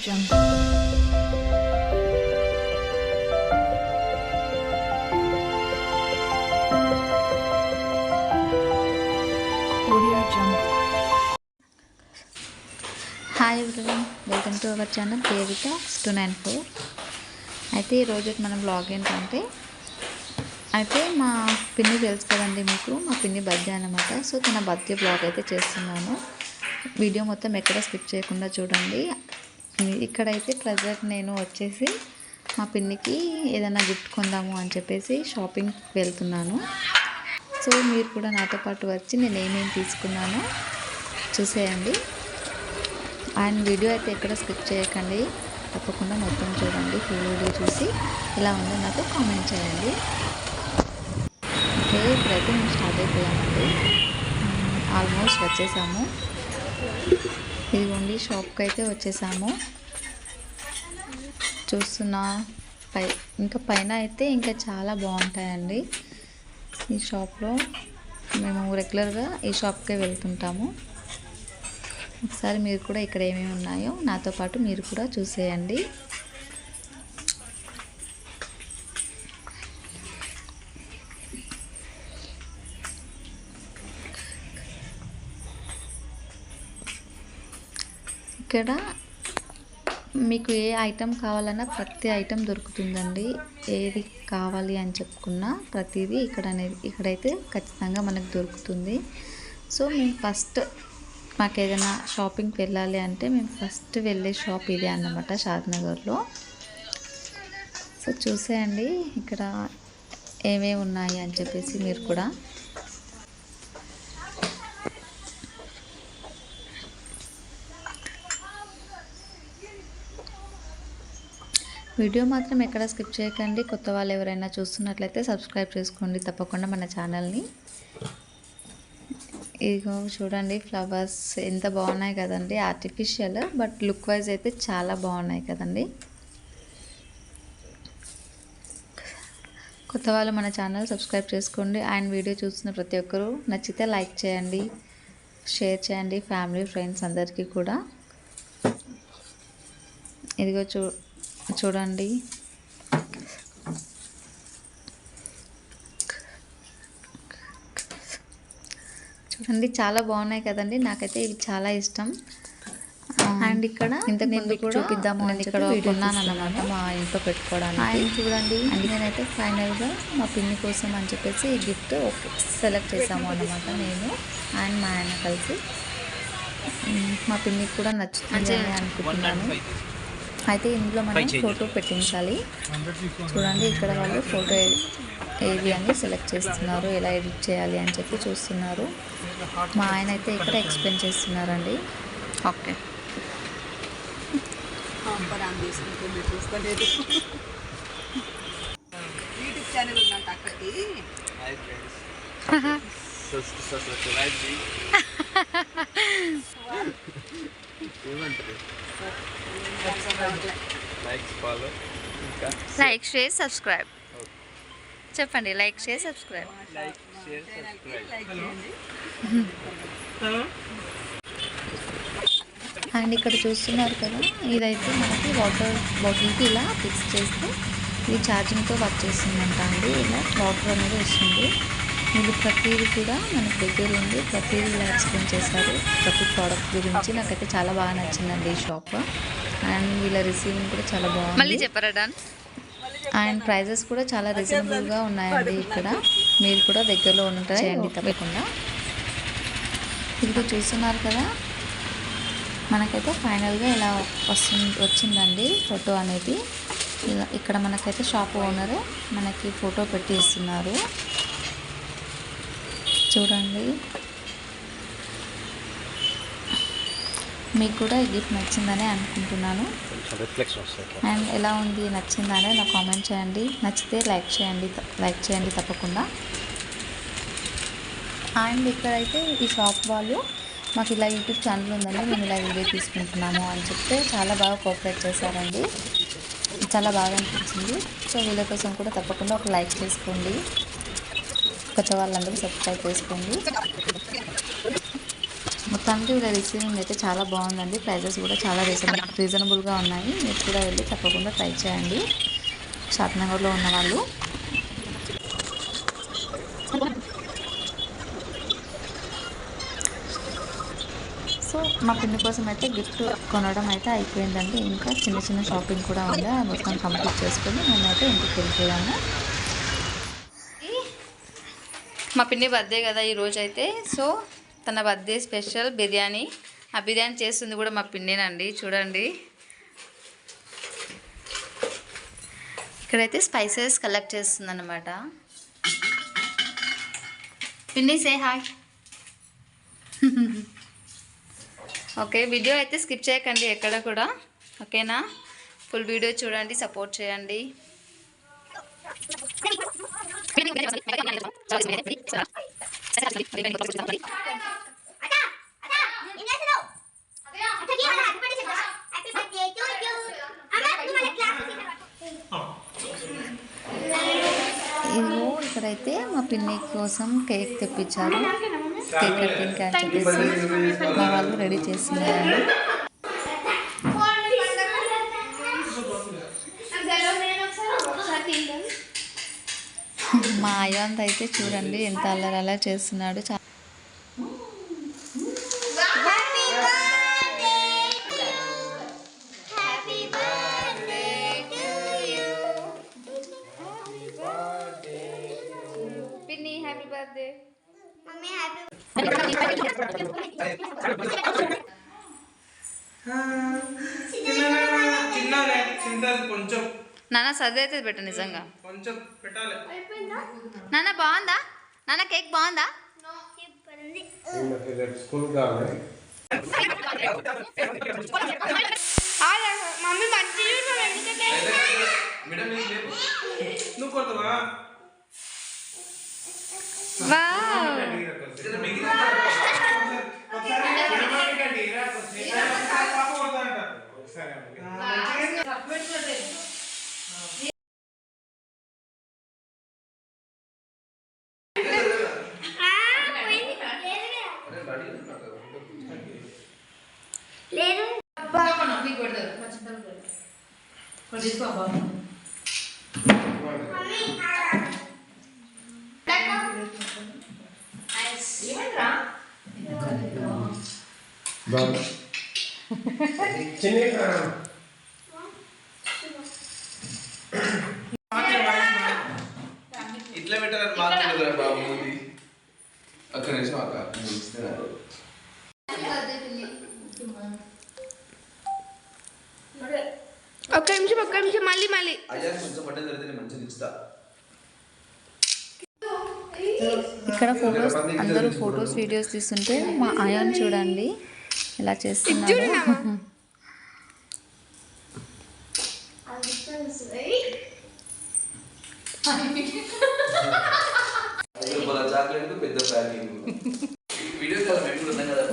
Jungle. Audio Jungle. Hi everyone, welcome to our channel Devika 294. అయితే ఈరోజు మన బ్లాగ్ ఏంటంటే అయితే మా పిన్ని తెలుసు కదండి మీకు, మా పిన్ని బర్త్డే అనమాట. సో తన బర్త్డే బ్లాగ్ అయితే చేస్తున్నాను. వీడియో మొత్తం ఎక్కడ స్కిప్ చేయకుండా చూడండి. ఇక్కడైతే ప్రజెంట్ నేను వచ్చేసి మా పిన్నికి ఏదైనా గిఫ్ట్ కొందాము అని చెప్పేసి షాపింగ్కి వెళ్తున్నాను. సో మీరు కూడా నాతో పాటు వచ్చి నేను ఏమేమి తీసుకున్నానో చూసేయండి. అండ్ వీడియో అయితే ఎక్కడ స్కిప్ చేయకండి, తప్పకుండా మొత్తం చూడండి. ఫుల్ వీడియో చూసి ఎలా ఉందో నాకు కామెంట్ చేయండి. ఓకే, ఇప్పుడైతే మేము స్టార్ట్ అయిపోయామండి. ఆల్మోస్ట్ వచ్చేసాము. ఇదిగోండి షాప్కి అయితే వచ్చేసాము. చూస్తున్నా ఇంకా పైన అయితే ఇంకా చాలా బాగుంటాయండి. ఈ షాప్లో మేము రెగ్యులర్గా ఈ షాప్కే వెళ్తుంటాము. ఒకసారి మీరు కూడా ఇక్కడ ఏమేమి ఉన్నాయో నాతో పాటు మీరు కూడా చూసేయండి. ఇక్కడ మీకు ఏ ఐటెం కావాలన్నా ప్రతి ఐటెం దొరుకుతుందండి. ఏది కావాలి అని చెప్పుకున్నా ప్రతిదీ ఇక్కడైతే ఖచ్చితంగా మనకు దొరుకుతుంది. సో మేము ఫస్ట్ మాకు ఏదైనా షాపింగ్కి వెళ్ళాలి అంటే మేము ఫస్ట్ వెళ్ళే షాప్ ఇదే అన్నమాట, షాద్నగర్లో. సో చూసేయండి ఇక్కడ ఏమేమి ఉన్నాయి అని చెప్పేసి మీరు కూడా. వీడియో మాత్రం ఎక్కడ స్కిప్ చేయకండి. కొత్త వాళ్ళు ఎవరైనా చూస్తున్నట్లయితే సబ్స్క్రైబ్ చేసుకోండి తప్పకుండా మన ఛానల్ని. ఇదిగో చూడండి ఫ్లవర్స్ ఎంత బాగున్నాయి కదండి. ఆర్టిఫిషియల్ బట్ లుక్ వైజ్ అయితే చాలా బాగున్నాయి కదండి. కొత్త వాళ్ళు మన ఛానల్ సబ్స్క్రైబ్ చేసుకోండి. అండ్ వీడియో చూస్తున్న ప్రతి ఒక్కరూ నచ్చితే లైక్ చేయండి, షేర్ చేయండి ఫ్యామిలీ ఫ్రెండ్స్ అందరికీ కూడా. ఇదిగో చూడండి చూడండి చాలా బాగున్నాయి కదండి. నాకైతే ఇవి చాలా ఇష్టం. అండ్ ఇక్కడ ఇంతకు ముందు కూడా చూపిద్దాము అని ఇక్కడ కొన్నాను అన్నమాట మా ఇంట్లో పెట్టుకోవడానికి. అండ్ చూడండి నేనైతే ఫైనల్గా మా పిన్ని కోసం అని చెప్పేసి ఈ గిఫ్ట్ సెలెక్ట్ చేసాము అన్నమాట, నేను అండ్ మా ఆయన కలిసి. మా పిన్నికి కూడా నచ్చుతుంది అని అనుకుంటున్నాను. అయితే ఇందులో మనం ఫోటో పెట్టించాలి. చూడండి ఇక్కడ వాళ్ళు ఫోటో ఏది అని సెలెక్ట్ చేస్తున్నారు, ఎలా ఎడిట్ చేయాలి అని చెప్పి చూస్తున్నారు. మా ఆయన అయితే ఇక్కడ ఎక్స్ప్లెయిన్ చేస్తున్నారండి. ఓకే లైక్ షేర్ సబ్స్క్రైబ్ చెప్పండి. Like share subscribe. అండ్ ఇక్కడ చూస్తున్నారు కదా, ఇదైతే మనకి వాటర్ బాటిల్కి ఇలా ఫిక్స్ చేస్తే ఇది ఛార్జింగ్తో వర్క్ చేస్తుందంట అండి. ఇలా వాటర్ అనేది వస్తుంది. వీళ్ళు ప్రతిదీ కూడా మనకు దగ్గర ఉంది, ప్రతిదీ ఇలా ఎక్స్ప్లెయిన్ చేశారు ప్రతి ప్రోడక్ట్ గురించి. నాకైతే చాలా బాగా నచ్చిందండి ఈ షాప్. అండ్ వీళ్ళ రిసీవింగ్ కూడా చాలా బాగుంది. మళ్ళీ చెప్పరా. అండ్ ప్రైజెస్ కూడా చాలా రీజనబుల్గా ఉన్నాయండి. ఇక్కడ మీరు కూడా దగ్గరలో ఉంటాయండి తప్పకుండా. ఇది చూస్తున్నారు కదా, మనకైతే ఫైనల్గా ఇలా వచ్చిందండి ఫోటో అనేది. ఇక్కడ మనకైతే షాప్ ఓనర్ మనకి ఫోటో పెట్టి ఇస్తున్నారు. చూడండి మీకు కూడా ఈ గిఫ్ట్ నచ్చిందని అనుకుంటున్నాను. అండ్ ఎలా ఉంది, నచ్చిందని నాకు కామెంట్ చేయండి. నచ్చితే లైక్ చేయండి తప్పకుండా. అండ్ ఇక్కడైతే ఈ షాప్ వాళ్ళు మాకు ఇలా యూట్యూబ్ ఛానల్ ఉందండి, మేము ఇలా వీడియో తీసుకుంటున్నాము అని చెప్తే చాలా బాగా కోఆపరేట్ చేశారండి. చాలా బాగా అనిపించింది. సో వీళ్ళ కోసం కూడా తప్పకుండా ఒక లైక్ చేసుకోండి. కొత్త వాళ్ళందరూ సబ్స్క్రైబ్ చేసుకోండి. మొత్తానికి వీళ్ళ రిసీవింగ్ అయితే చాలా బాగుందండి. ప్రైజెస్ కూడా చాలా రీజనబుల్గా ఉన్నాయి. మీరు కూడా వెళ్ళి తప్పకుండా ట్రై చేయండి షాద్నగర్లో ఉన్న వాళ్ళు. సో మా పిన్ని కోసం అయితే గిఫ్ట్ కొనడం అయితే అయిపోయిందండి. ఇంకా చిన్న చిన్న షాపింగ్ కూడా ఉంది. మొత్తం కంప్లీట్ చేసుకొని మేమైతే ఇంటికి వెళ్ళిపోయాము. మా పిన్ని బర్త్డే కదా ఈరోజు అయితే. సో తన బర్త్డే స్పెషల్ బిర్యానీ. ఆ బిర్యానీ చేస్తుంది కూడా మా పిన్నేనండి. చూడండి ఇక్కడైతే స్పైసెస్ కలెక్ట్ చేస్తుంది అన్నమాట. పిన్ని సే హాయ్. ఓకే, వీడియో అయితే స్కిప్ చేయకండి ఎక్కడ కూడా, ఓకేనా? ఫుల్ వీడియో చూడండి, సపోర్ట్ చేయండి. ఇదిగో ఇక్కడైతే మా పిన్ని కోసం కేక్ తెప్పించారు. కేక్ కటింగ్ అని చెప్పేసి మా వాళ్ళు రెడీ చేస్తున్నారండి. మా అయ్యంత అయితే చూడండి ఎంత అల్లరలా చేస్తున్నాడు. పిన్ని హ్యాపీ బర్త్డే. నాన్న సర్ది అయితే పెట్ట నిజంగా నాన్న. బాగుందా నాన్న? కేక్ బాగుందా? మమ్మీ ఇట్లా పెట్టాలని మాట్లాడదు బాబు. అక్కడ నిమిషం అక్క ఒక్క నిమిషం మళ్ళీ అయ్యా కొంచెం పట్టే జరిగితే నేను మంచిగా ఇస్తా. ఇక్కడ ఫొటోస్ అందరూ ఫొటోస్ వీడియోస్ తీస్తుంటే మా అయాన్ చూడండి ఇలా చేస్తున్నాడు. చాక్లెట్ పెద్ద ప్యాకింగ్ వీడియో కదా మేము ఉన్నాం కదా.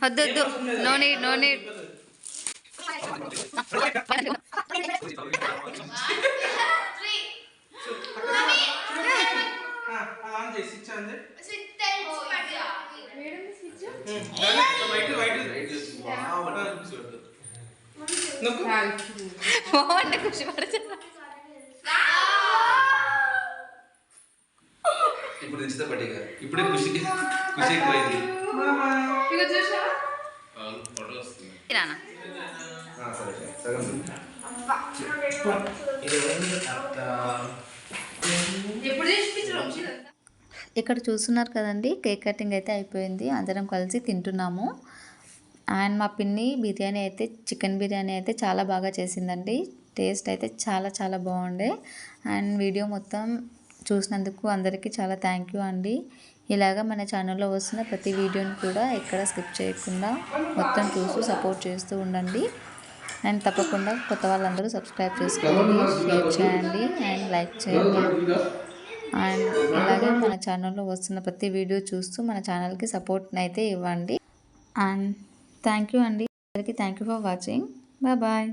వద్దు నో నీడ్ ఖుషి పడుతున్నా. ఇప్పుడు తెచ్చితే పట్టిగా ఇప్పుడే ఖుషి ఎక్కువైంది. ఇక్కడ చూస్తున్నారు కదండి, కేక్ కటింగ్ అయితే అయిపోయింది. అందరం కలిసి తింటున్నాము. అండ్ మా పిన్ని బిర్యానీ అయితే చికెన్ బిర్యానీ అయితే చాలా బాగా చేసిందండి. టేస్ట్ అయితే చాలా బాగుండే. అండ్ వీడియో మొత్తం చూసినందుకు అందరికీ చాలా థ్యాంక్ యూ అండి. ఇలాగ మన ఛానల్లో వస్తున్న ప్రతి వీడియోని కూడా ఎక్కడ స్కిప్ చేయకుండా మొత్తం చూస్తూ సపోర్ట్ చేస్తూ ఉండండి. అండ్ తప్పకుండా కొత్త వాళ్ళందరూ సబ్స్క్రైబ్ చేసుకోండి, షేర్ చేయండి అండ్ లైక్ చేయండి. అండ్ ఇలాగే మన ఛానల్లో వస్తున్న ప్రతి వీడియో చూస్తూ మన ఛానల్కి సపోర్ట్ని అయితే ఇవ్వండి. అండ్ థ్యాంక్ యూ అండి. అందరికీ thank you for watching. Bye.